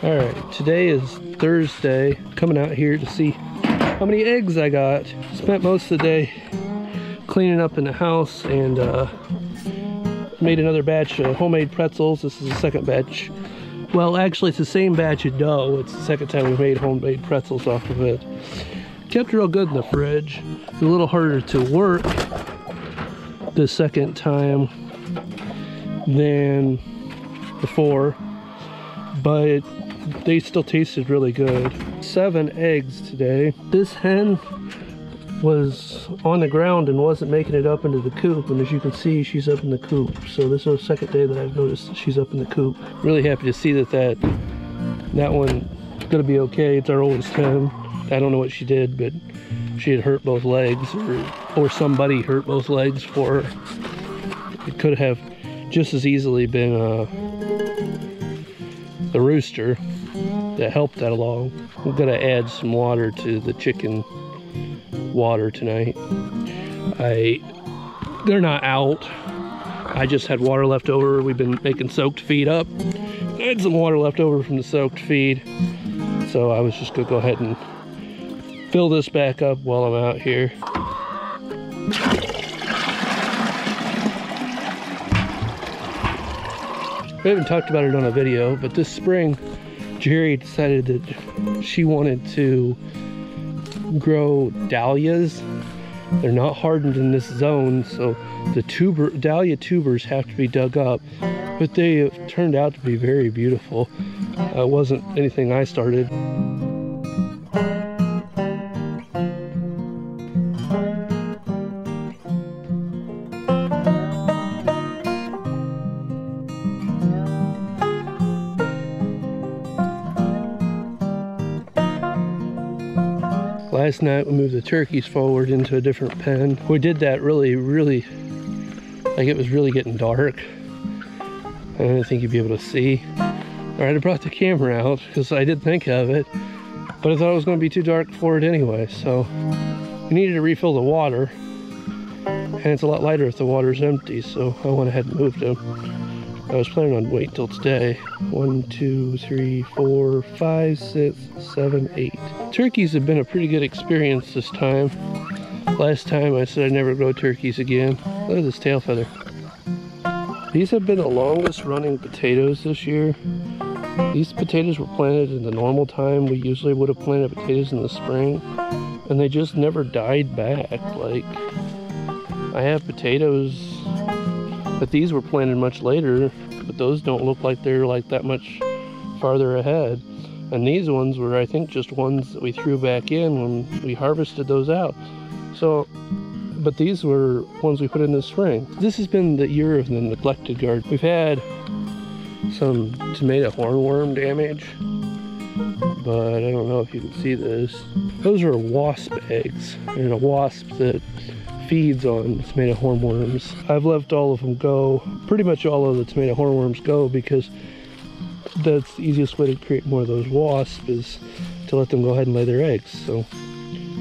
All right, today is Thursday. Coming out here to see how many eggs I got. Spent most of the day cleaning up in the house and made another batch of homemade pretzels. This is the second batch. Well, actually it's the same batch of dough. It's the second time we made homemade pretzels off of it. Kept it real good in the fridge. It's a little harder to work the second time than before, but they still tasted really good. 7 eggs today. This hen was on the ground and wasn't making it up into the coop, and as you can see, she's up in the coop. So this is the second day that I've noticed that she's up in the coop. Really happy to see that one's gonna be okay. It's our oldest hen. I don't know what she did, but she had hurt both legs, or somebody hurt both legs for her. It could have just as easily been the rooster that helped that along. I'm gonna add some water to the chicken water tonight. They're not out. I just had water left over. We've been making soaked feed up. I had some water left over from the soaked feed, so I was just gonna go ahead and fill this back up while I'm out here. We haven't talked about it on a video, but this spring Jerry decided that she wanted to grow dahlias. They're not hardened in this zone, so the dahlia tubers have to be dug up, but they have turned out to be very beautiful. It wasn't anything I started. Last night we moved the turkeys forward into a different pen. We did that really, like it was really getting dark. I didn't think you'd be able to see. Alright, I brought the camera out because I did think of it, but I thought it was going to be too dark for it anyway, so we needed to refill the water, and it's a lot lighter if the water's empty, so I went ahead and moved them. I was planning on waiting till today. 1, 2, 3, 4, 5, 6, 7, 8. Turkeys have been a pretty good experience this time. Last time I said I'd never grow turkeys again. Look at this tail feather. These have been the longest running potatoes this year. These potatoes were planted in the normal time. We usually would have planted potatoes in the spring, and they just never died back. Like, I have potatoes, but these were planted much later, but those don't look like they're like that much farther ahead. And these ones were, I think, just ones that we threw back in when we harvested those out. So, but these were ones we put in this spring. This has been the year of the neglected garden. We've had some tomato hornworm damage, but I don't know if you can see this. Those are wasp eggs. There's a wasp that feeds on tomato hornworms. I've let all of them go. Pretty much all of the tomato hornworms go, because that's the easiest way to create more of those wasps is to let them go ahead and lay their eggs. So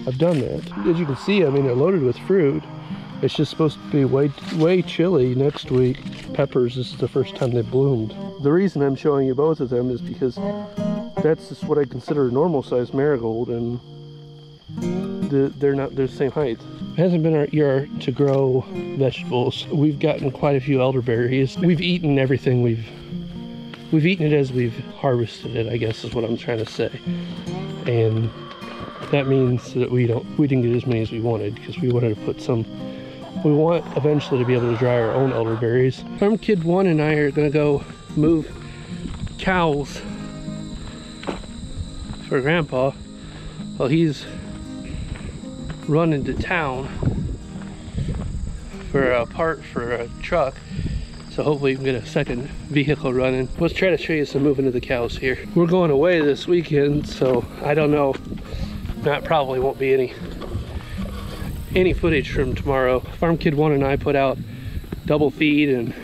I've done that. As you can see, I mean, they're loaded with fruit. It's just supposed to be way chilly next week. Peppers, this is the first time they bloomed. The reason I'm showing you both of them is because that's just what I consider a normal size marigold, and they're the same height. It hasn't been our year to grow vegetables. We've gotten quite a few elderberries. We've eaten everything. We've eaten it as we've harvested it, I guess is what I'm trying to say. And that means that we didn't get as many as we wanted, because we wanted to put some. We want eventually to be able to dry our own elderberries. Farm Kid 1 and I are gonna go move cows for Grandpa while he's running to town for a part for a truck. So hopefully we can get a second vehicle running. Let's try to show you some moving of the cows here. We're going away this weekend, so I don't know. That probably won't be any footage from tomorrow. Farm Kid 1 and I put out double feed and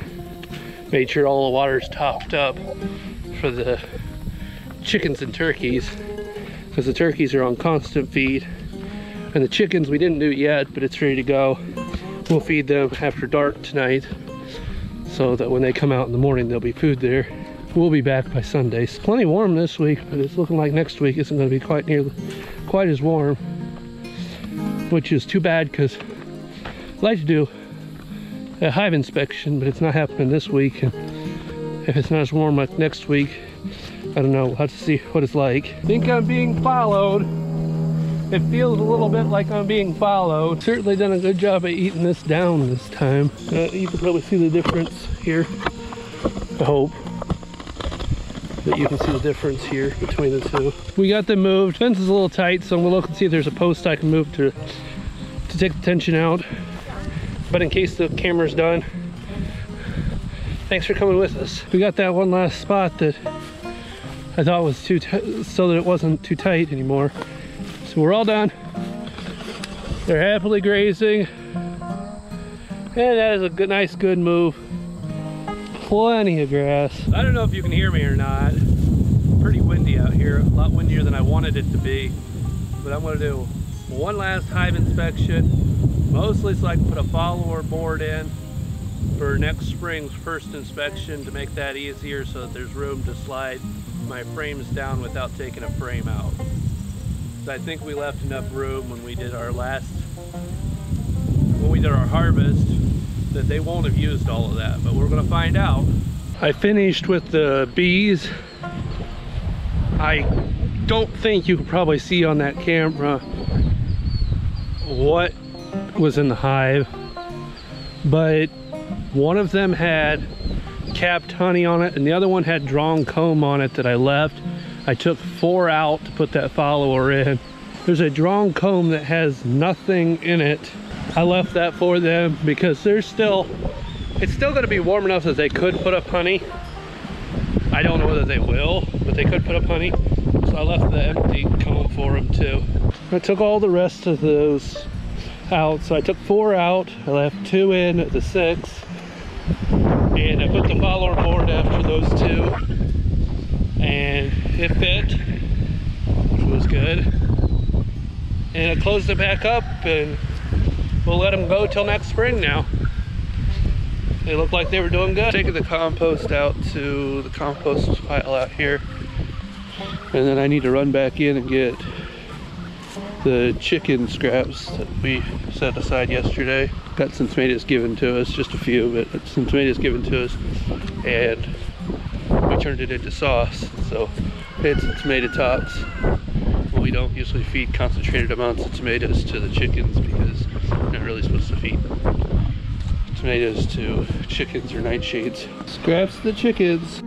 made sure all the water's topped up for the chickens and turkeys, because the turkeys are on constant feed, and the chickens we didn't do it yet, but it's ready to go. We'll feed them after dark tonight, so that when they come out in the morning there'll be food there. we'll be back by Sunday. It's plenty warm this week, but it's looking like next week isn't going to be quite as warm, which is too bad because I'd like to do a hive inspection, but it's not happening this week. And if it's not as warm like next week, I don't know. We'll have to see what it's like. I think I'm being followed. It feels a little bit like I'm being followed. Certainly done a good job of eating this down this time. You can probably see the difference here. I hope that you can see the difference here between the two. We got them moved. Fence is a little tight, so I'm gonna look and see if there's a post I can move to take the tension out. But in case the camera's done, thanks for coming with us. We got that one last spot that I thought was too so that it wasn't too tight anymore. So we're all done. They're happily grazing. And that is a good, nice, good move. Plenty of grass. I don't know if you can hear me or not. Pretty windy out here. A lot windier than I wanted it to be. But I'm gonna do one last hive inspection. Mostly so I can put a follower board in for next spring's first inspection to make that easier so that there's room to slide my frames down without taking a frame out. I think we left enough room when we did our harvest that they won't have used all of that, but we're gonna find out. I finished with the bees. I don't think you can probably see on that camera what was in the hive, but one of them had capped honey on it and the other one had drawn comb on it that I left. I took 4 out to put that follower in. There's a drawn comb that has nothing in it. I left that for them because it's still gonna be warm enough that they could put up honey. I don't know whether they will, but they could put up honey. So I left the empty comb for them too. I took all the rest of those out. So I took 4 out, I left 2 in at the 6. And I put the follower board after those 2. And it fit, which was good. And I closed it back up and we'll let them go till next spring now. They look like they were doing good. Taking the compost out to the compost pile out here. And then I need to run back in and get the chicken scraps that we set aside yesterday. Got some tomatoes given to us, just a few, but some tomatoes given to us. And we turned it into sauce, so it's tomato tots. We don't usually feed concentrated amounts of tomatoes to the chickens because you're not really supposed to feed tomatoes to chickens or nightshades. Scraps the chickens.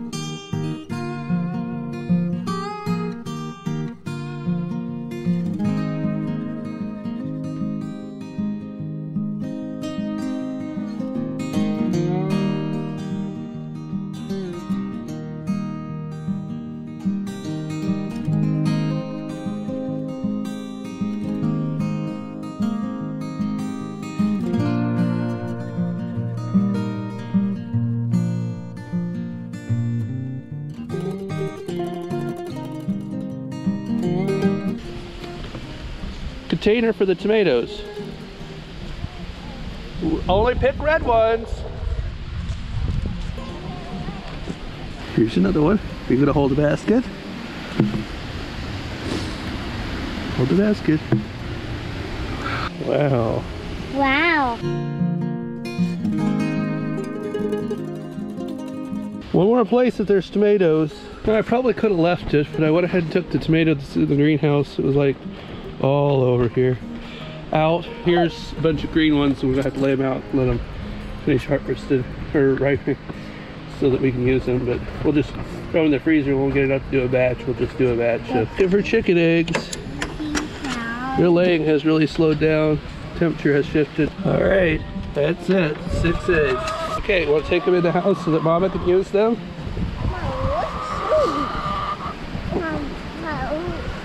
Container for the tomatoes. Only pick red ones. Here's another one. You're gonna hold the basket. Hold the basket. Wow. Wow. One more place that there's tomatoes. I probably could have left it, but I went ahead and took the tomatoes to the greenhouse. It was like all over here. Out here's a bunch of green ones, so we're gonna have to lay them out and let them finish harvested or ripening so that we can use them. But we'll just throw them in the freezer. We'll get it up to do a batch. We'll just do a batch of different chicken eggs. Their laying has really slowed down. Temperature has shifted. All right, that's it. 6 eggs. Okay, want to take them in the house so that Mama can use them?